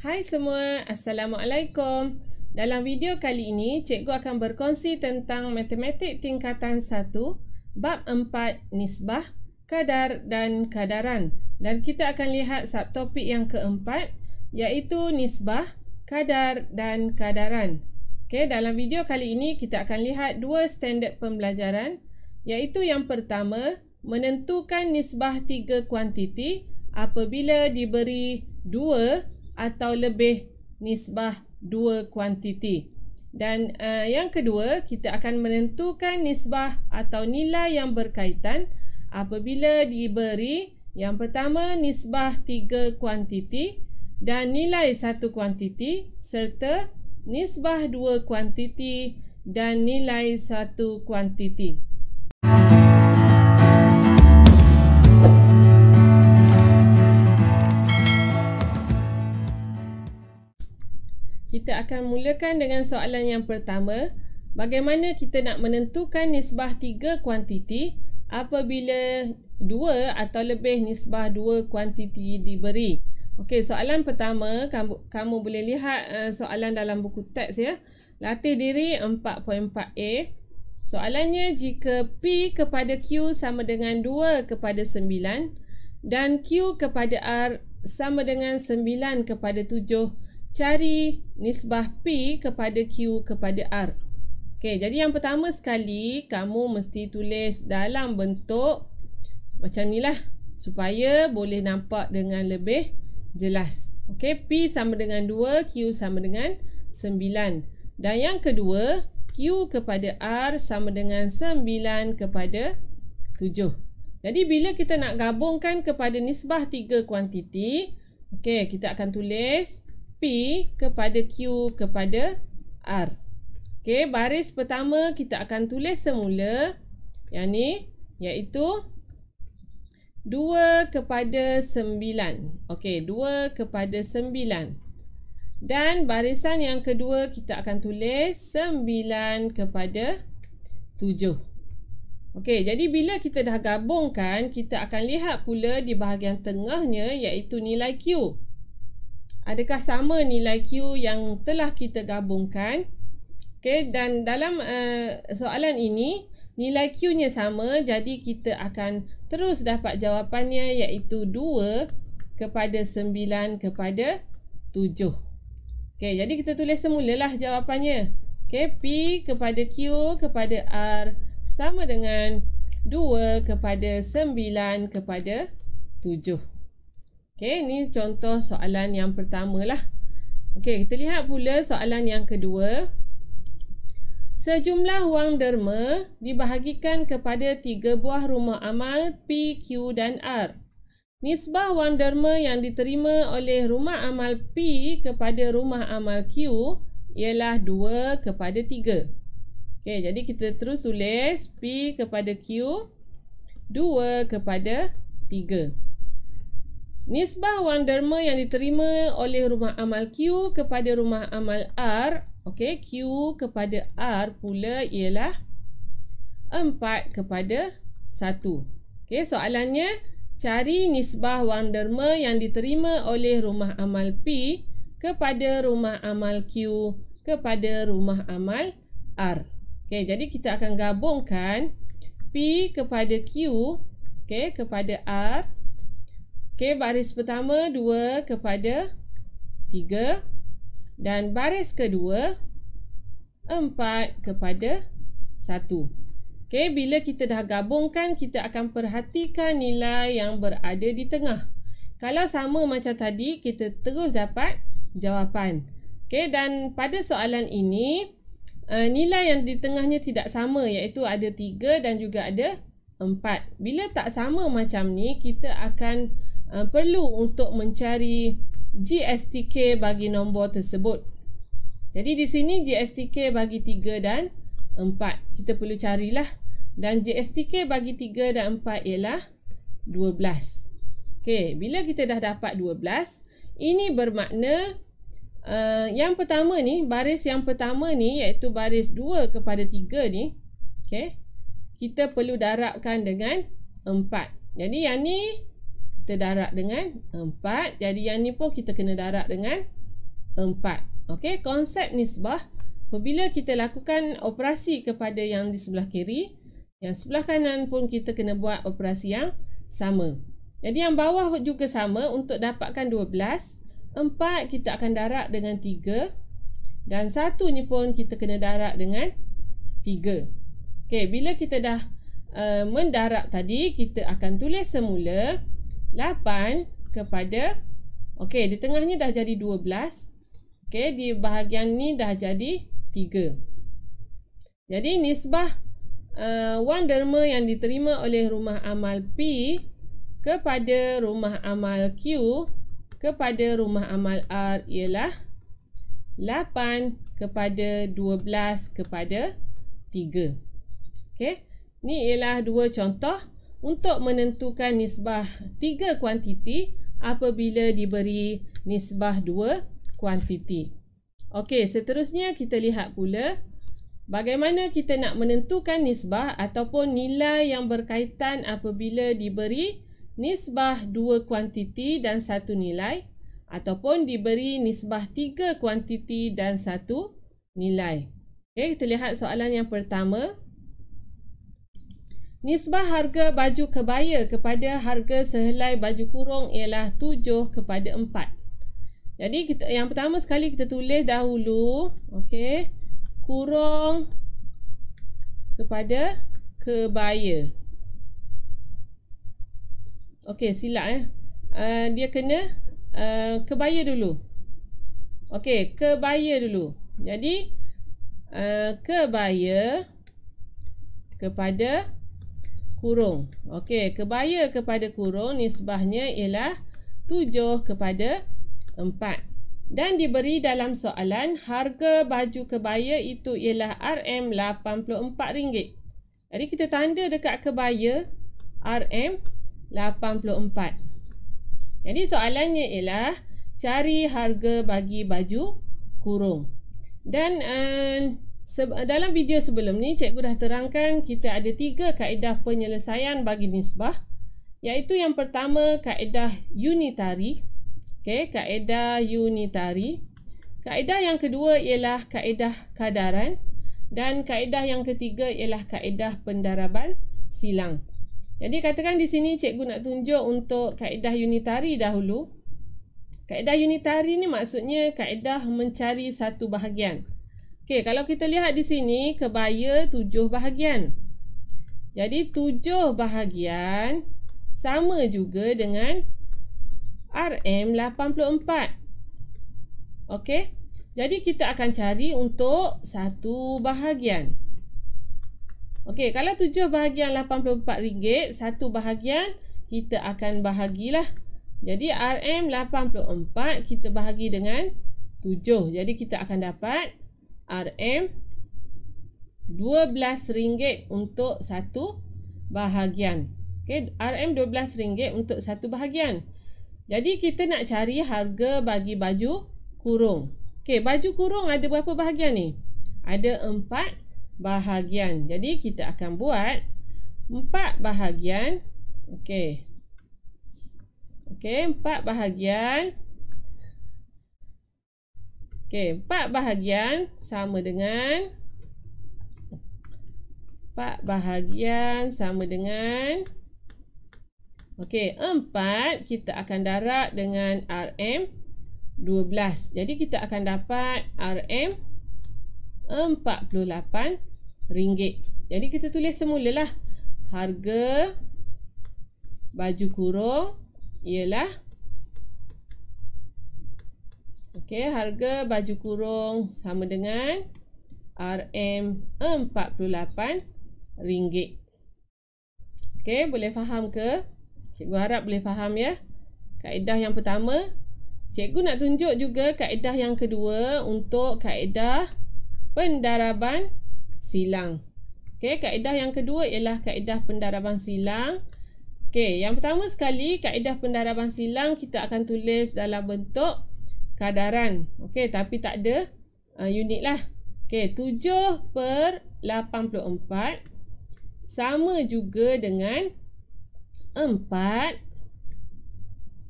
Hai semua, Assalamualaikum. Dalam video kali ini, cikgu akan berkongsi tentang matematik tingkatan 1, bab 4, nisbah, kadar dan kadaran. Dan kita akan lihat subtopik yang keempat, iaitu nisbah, kadar dan kadaran. Okey, dalam video kali ini, kita akan lihat dua standard pembelajaran, iaitu yang pertama, menentukan nisbah tiga kuantiti apabila diberi dua atau lebih nisbah dua kuantiti. Dan yang kedua, kita akan menentukan nisbah atau nilai yang berkaitan apabila diberi yang pertama nisbah tiga kuantiti dan nilai satu kuantiti serta nisbah dua kuantiti dan nilai satu kuantiti. Kita akan mulakan dengan soalan yang pertama. Bagaimana kita nak menentukan nisbah tiga kuantiti apabila dua atau lebih nisbah dua kuantiti diberi? Okey, soalan pertama, kamu boleh lihat soalan dalam buku teks ya. Latih diri 4.4a. Soalannya, jika P kepada Q sama dengan 2 kepada 9 dan Q kepada R sama dengan 9 kepada 7, cari nisbah P kepada Q kepada R. Okey, jadi yang pertama sekali, kamu mesti tulis dalam bentuk macam ni lah, supaya boleh nampak dengan lebih jelas. Okey, P sama dengan 2, Q sama dengan 9. Dan yang kedua, Q kepada R sama dengan 9 kepada 7. Jadi bila kita nak gabungkan kepada nisbah tiga kuantiti, okey, kita akan tulis P kepada Q kepada R. Okey, baris pertama kita akan tulis semula yang ni, iaitu 2 kepada 9. Okey, 2 kepada 9. Dan barisan yang kedua kita akan tulis 9 kepada 7. Okey, jadi bila kita dah gabungkan, kita akan lihat pula di bahagian tengahnya, iaitu nilai Q. Adakah sama nilai Q yang telah kita gabungkan? Okey, dan dalam soalan ini, nilai Q-nya sama, jadi kita akan terus dapat jawapannya, iaitu 2 kepada 9 kepada 7. Okey, jadi kita tulis semulalah jawapannya. Okey, P kepada Q kepada R sama dengan 2 kepada 9 kepada 7. Okey, ini contoh soalan yang pertama lah. Okey, kita lihat pula soalan yang kedua. Sejumlah wang derma dibahagikan kepada 3 buah rumah amal P, Q dan R. Nisbah wang derma yang diterima oleh rumah amal P kepada rumah amal Q ialah 2 kepada 3. Okey, jadi kita terus tulis P kepada Q 2 kepada 3. Nisbah wang derma yang diterima oleh rumah amal Q kepada rumah amal R, okey, Q kepada R pula ialah 4 kepada 1. Okey, soalannya, cari nisbah wang derma yang diterima oleh rumah amal P kepada rumah amal Q kepada rumah amal R. Okey, jadi kita akan gabungkan P kepada Q, okey, kepada R. Okey, baris pertama 2 kepada 3 dan baris kedua 4 kepada 1. Okey, bila kita dah gabungkan, kita akan perhatikan nilai yang berada di tengah. Kalau sama macam tadi, kita terus dapat jawapan. Okey, dan pada soalan ini, nilai yang di tengahnya tidak sama, iaitu ada 3 dan juga ada 4. Bila tak sama macam ni, kita akan perlu untuk mencari GSTK bagi nombor tersebut. Jadi di sini GSTK bagi 3 dan 4. Kita perlu carilah. Dan GSTK bagi 3 dan 4 ialah 12. Okey, bila kita dah dapat 12, ini bermakna yang pertama ni, baris yang pertama ni, iaitu baris 2 kepada 3 ni, okey, kita perlu darabkan dengan 4. Jadi yang ni kita darab dengan 4. Jadi yang ni pun kita kena darab dengan 4. Okey, konsep nisbah apabila kita lakukan operasi kepada yang di sebelah kiri, yang sebelah kanan pun kita kena buat operasi yang sama. Jadi yang bawah juga sama. Untuk dapatkan 12, 4 kita akan darab dengan 3 dan 1 ni pun kita kena darab dengan 3. Okey, bila kita dah mendarab tadi, kita akan tulis semula 8 kepada, okey, di tengahnya dah jadi 12. Okey, di bahagian ni dah jadi 3. Jadi nisbah wang derma yang diterima oleh rumah amal P kepada rumah amal Q kepada rumah amal R ialah 8 kepada 12 kepada 3. Okey, ni ialah dua contoh untuk menentukan nisbah 3 kuantiti apabila diberi nisbah 2 kuantiti. Okey, seterusnya kita lihat pula bagaimana kita nak menentukan nisbah ataupun nilai yang berkaitan apabila diberi nisbah 2 kuantiti dan 1 nilai ataupun diberi nisbah 3 kuantiti dan 1 nilai. Okey, kita lihat soalan yang pertama. Nisbah harga baju kebaya kepada harga sehelai baju kurung ialah 7 kepada 4. Jadi kita, yang pertama sekali kita tulis dahulu, okey, kurung kepada kebaya. Okey, silap dia kena kebaya dulu. Okey, kebaya dulu. Jadi kebaya kepada kurung. Okey, kebaya kepada kurung nisbahnya ialah 7 kepada 4. Dan diberi dalam soalan harga baju kebaya itu ialah RM84. Jadi kita tanda dekat kebaya RM84. Jadi soalannya ialah cari harga bagi baju kurung. Dan dalam video sebelum ni cikgu dah terangkan kita ada 3 kaedah penyelesaian bagi nisbah, iaitu yang pertama kaedah unitary. Okey, kaedah unitary. Kaedah yang kedua ialah kaedah kadaran dan kaedah yang ketiga ialah kaedah pendaraban silang. Jadi katakan di sini cikgu nak tunjuk untuk kaedah unitary dahulu. Kaedah unitary ni maksudnya kaedah mencari satu bahagian. Okey, kalau kita lihat di sini kebaya 7 bahagian. Jadi 7 bahagian sama juga dengan RM84. Okey. Jadi kita akan cari untuk satu bahagian. Okey, kalau 7 bahagian RM84, satu bahagian kita akan bahagilah. Jadi RM84 kita bahagi dengan 7. Jadi kita akan dapat RM12 untuk satu bahagian. Okey, RM12 untuk satu bahagian. Jadi kita nak cari harga bagi baju kurung. Okey, baju kurung ada berapa bahagian ni? Ada 4 bahagian. Jadi kita akan buat 4 bahagian. Okey. Okey, 4 bahagian. Okey, 4 bahagian sama dengan 4 bahagian sama dengan okey, 4 kita akan darab dengan RM12. Jadi kita akan dapat RM48. Jadi kita tulis semulalah harga baju kurung ialah okey, harga baju kurung sama dengan RM48. Okey, boleh faham ke? Cikgu harap boleh faham ya. Kaedah yang pertama. Cikgu nak tunjuk juga kaedah yang kedua untuk kaedah pendaraban silang. Okey, kaedah yang kedua ialah kaedah pendaraban silang. Okey, yang pertama sekali kaedah pendaraban silang kita akan tulis dalam bentuk kadaran. Okey, tapi tak ada unit lah. Okey, 7/84 sama juga dengan 4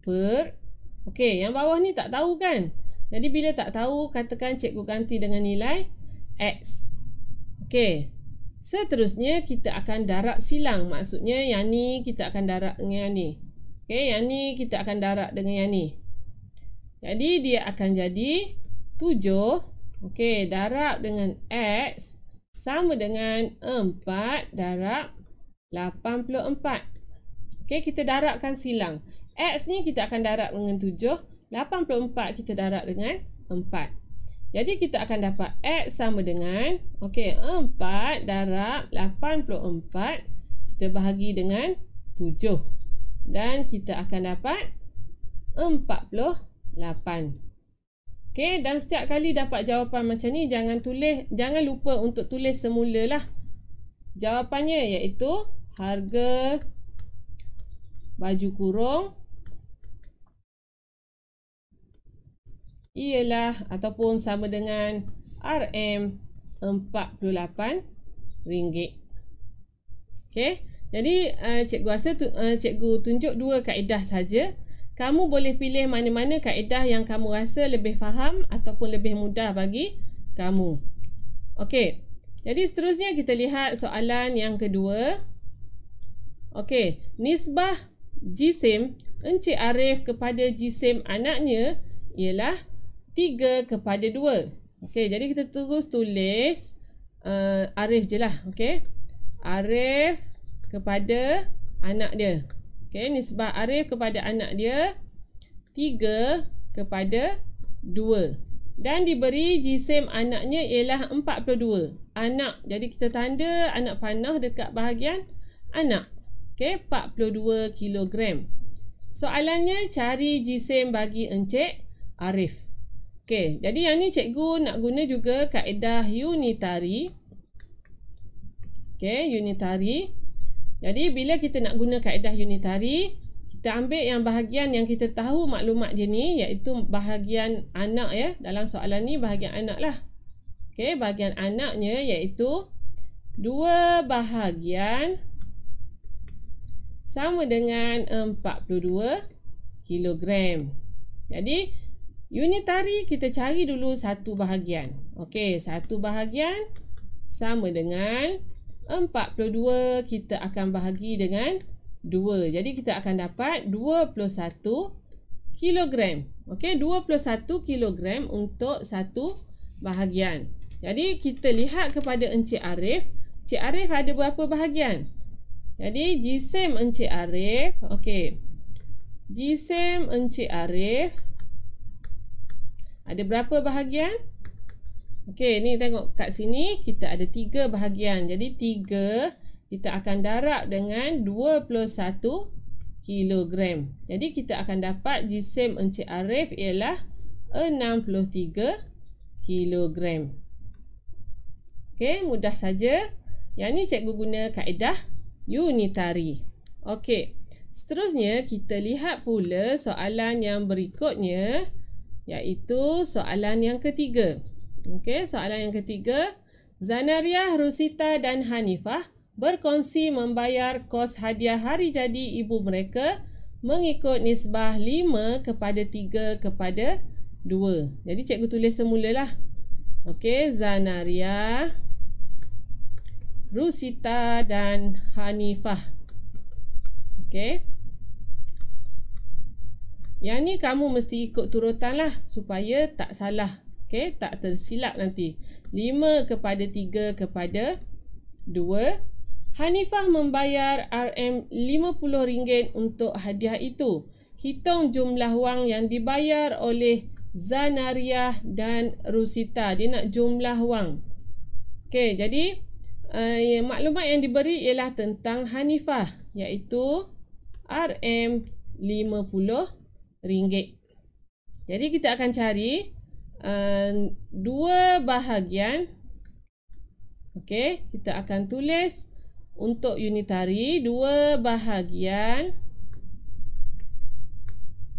per, okey, yang bawah ni tak tahu kan? Jadi bila tak tahu, katakan cikgu ganti dengan nilai X. Okey. Seterusnya kita akan darab silang. Maksudnya yang ni kita akan darab dengan yang ni. Okey, yang ni kita akan darab dengan yang ni. Jadi dia akan jadi 7. Okey, darab dengan X sama dengan 4 darab 84. Okey, kita darabkan silang. X ni kita akan darab dengan 7. 84 kita darab dengan 4. Jadi kita akan dapat X sama dengan 4 darab 84 kita bahagi dengan 7. Dan kita akan dapat 48. Okey, dan setiap kali dapat jawapan macam ni, jangan lupa untuk tulis semula lah. Jawapannya iaitu harga baju kurung ialah ataupun sama dengan RM48. Okey, jadi cikgu rasa cikgu tunjuk 2 kaedah saja. Kamu boleh pilih mana-mana kaedah yang kamu rasa lebih faham ataupun lebih mudah bagi kamu. Okey, jadi seterusnya kita lihat soalan yang kedua. Okey, nisbah jisim Encik Arif kepada jisim anaknya ialah 3:2. Okey, jadi kita terus tulis Arif je lah. Okey, Arif kepada anak dia. Okey, nisbah Arif kepada anak dia 3:2. Dan diberi jisim anaknya ialah 42. Anak, jadi kita tanda anak panah dekat bahagian anak. Okey, 42 kilogram. Soalannya cari jisim bagi Encik Arif. Okey, jadi yang ni cikgu nak guna juga kaedah unitary. Okey, unitary. Jadi bila kita nak guna kaedah unitary, kita ambil yang bahagian yang kita tahu maklumat dia ni, iaitu bahagian anak ya. Dalam soalan ni bahagian anak lah. Okey, bahagian anaknya iaitu 2 bahagian sama dengan 42 kilogram. Jadi unitary kita cari dulu satu bahagian. Okey, satu bahagian sama dengan 42 kita akan bahagi dengan 2. Jadi kita akan dapat 21 kilogram. Okey, 21 kilogram untuk satu bahagian. Jadi kita lihat kepada Encik Arif. Encik Arif ada berapa bahagian? Jadi jisim Encik Arif, okey. Jisim Encik Arif ada berapa bahagian? Okey, ni tengok kat sini kita ada 3 bahagian. Jadi 3 kita akan darab dengan 21 kilogram. Jadi kita akan dapat jisim Encik Arif ialah 63 kilogram. Okey, mudah saja. Yang ni cikgu guna kaedah unitary. Okey, seterusnya kita lihat pula soalan yang berikutnya, iaitu soalan yang ketiga. Okey, soalan yang ketiga. Zanariah, Rusita dan Hanifah berkongsi membayar kos hadiah hari jadi ibu mereka mengikut nisbah 5:3:2. Jadi cikgu tulis semulalah. Okey, Zanariah, Rusita dan Hanifah. Okey. Yang ni kamu mesti ikut turutan lah supaya tak salah. Okey, tak tersilap nanti. 5:3:2. Hanifah membayar RM50 untuk hadiah itu. Hitung jumlah wang yang dibayar oleh Zanariah dan Rusita. Dia nak jumlah wang. Okey, jadi maklumat yang diberi ialah tentang Hanifah, iaitu RM50. Jadi kita akan cari 2 bahagian. Okey, kita akan tulis untuk unitary 2 bahagian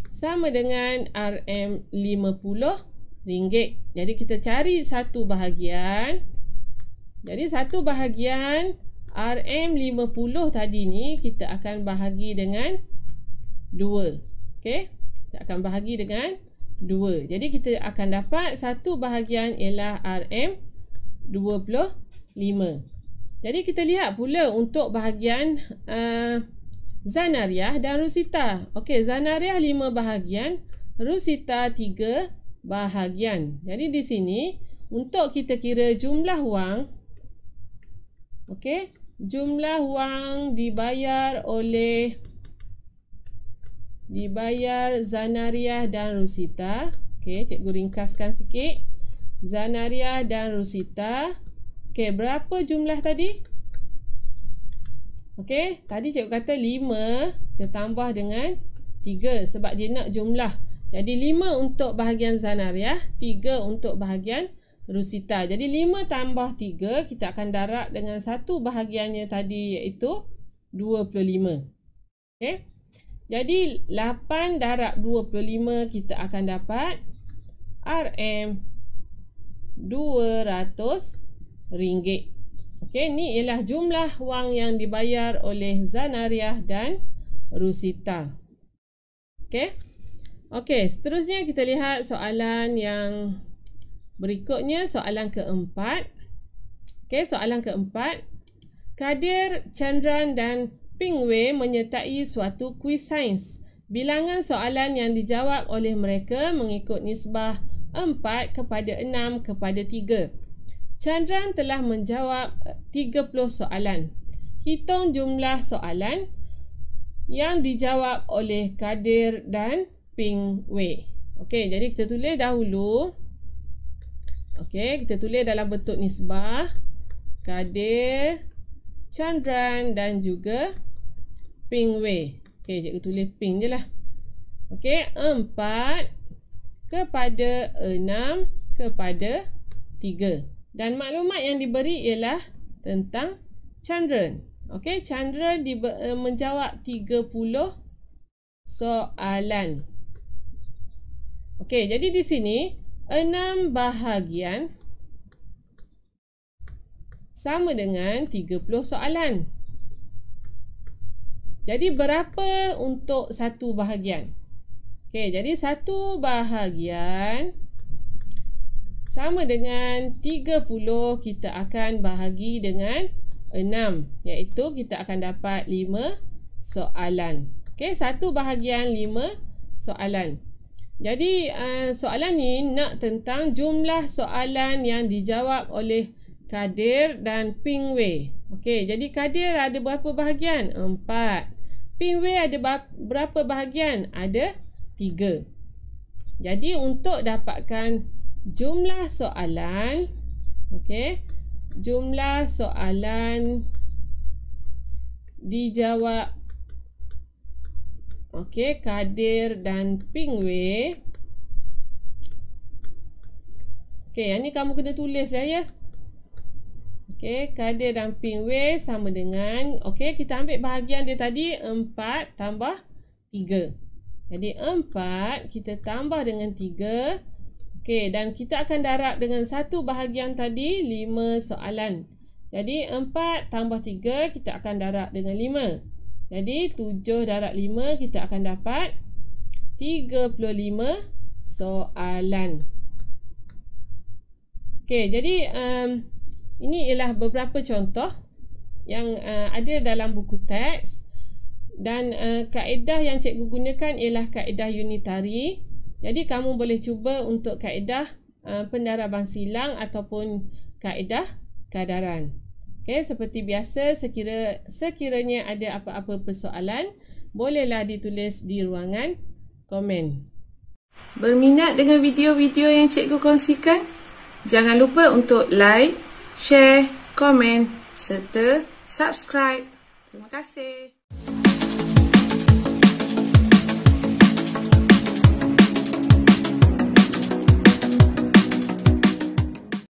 sama dengan RM50. Jadi kita cari satu bahagian. Jadi satu bahagian RM50 tadi ni kita akan bahagi dengan 2. Okey, kita akan bahagi dengan 2. Jadi kita akan dapat satu bahagian ialah RM25. Jadi kita lihat pula untuk bahagian Zanariah dan Rusita. Okey, Zanariah 5 bahagian, Rusita 3 bahagian. Jadi di sini untuk kita kira jumlah wang, okey, jumlah wang dibayar Zanariah dan Rusita. Okey, cikgu ringkaskan sikit. Zanariah dan Rusita. Okey, berapa jumlah tadi? Okey, tadi cikgu kata 5 kita tambah dengan 3 sebab dia nak jumlah. Jadi 5 untuk bahagian Zanariah, 3 untuk bahagian Rusita. Jadi 5 tambah 3 kita akan darab dengan satu bahagiannya tadi iaitu 25. Okey. Jadi 8 darab 25 kita akan dapat RM200. Okey, ni ialah jumlah wang yang dibayar oleh Zanariah dan Rusita. Okey. Okey, seterusnya kita lihat soalan yang berikutnya, soalan keempat. Okey, soalan keempat. Kadir, Chandran dan Ping Wei menyertai suatu kuis sains. Bilangan soalan yang dijawab oleh mereka mengikut nisbah 4/6/3. Chandran telah menjawab 30 soalan. Hitung jumlah soalan yang dijawab oleh Kadir dan Ping Wei. Okey, jadi kita tulis dahulu. Okey, kita tulis dalam bentuk nisbah. Kadir, Chandran dan juga Ping Wei. Okey, cikgu tulis Ping je lah. Okey, 4/6/3. Dan maklumat yang diberi ialah tentang Chandran. Okey, Chandran menjawab 30 soalan. Okey, jadi di sini 6 bahagian sama dengan 30 soalan. Jadi berapa untuk satu bahagian? Okey, jadi satu bahagian sama dengan 30 kita akan bahagi dengan 6, iaitu kita akan dapat 5 soalan. Okey, satu bahagian 5 soalan. Jadi soalan ni nak tentang jumlah soalan yang dijawab oleh Kadir dan Ping Wei. Okey, jadi Kadir ada berapa bahagian? 4. Ping Wei ada berapa bahagian? Ada 3. Jadi untuk dapatkan jumlah soalan, okey, jumlah soalan dijawab okey Kadir dan Ping Wei. Okey, yang ni kamu kena tulis dah ya. Okey, Kadir dan Ping Wei sama dengan, okey, kita ambil bahagian dia tadi 4 tambah 3. Jadi 4 kita tambah dengan 3. Okey, dan kita akan darab dengan satu bahagian tadi 5 soalan. Jadi 4 tambah 3 kita akan darab dengan 5. Jadi 7 darab 5 kita akan dapat 35 soalan. Okey, jadi ini ialah beberapa contoh yang ada dalam buku teks. Dan kaedah yang cikgu gunakan ialah kaedah unitari. Jadi kamu boleh cuba untuk kaedah pendaraban silang ataupun kaedah kadaran. Okey, seperti biasa, sekiranya ada apa-apa persoalan, bolehlah ditulis di ruangan komen. Berminat dengan video-video yang cikgu kongsikan? Jangan lupa untuk like, share, komen serta subscribe. Terima kasih.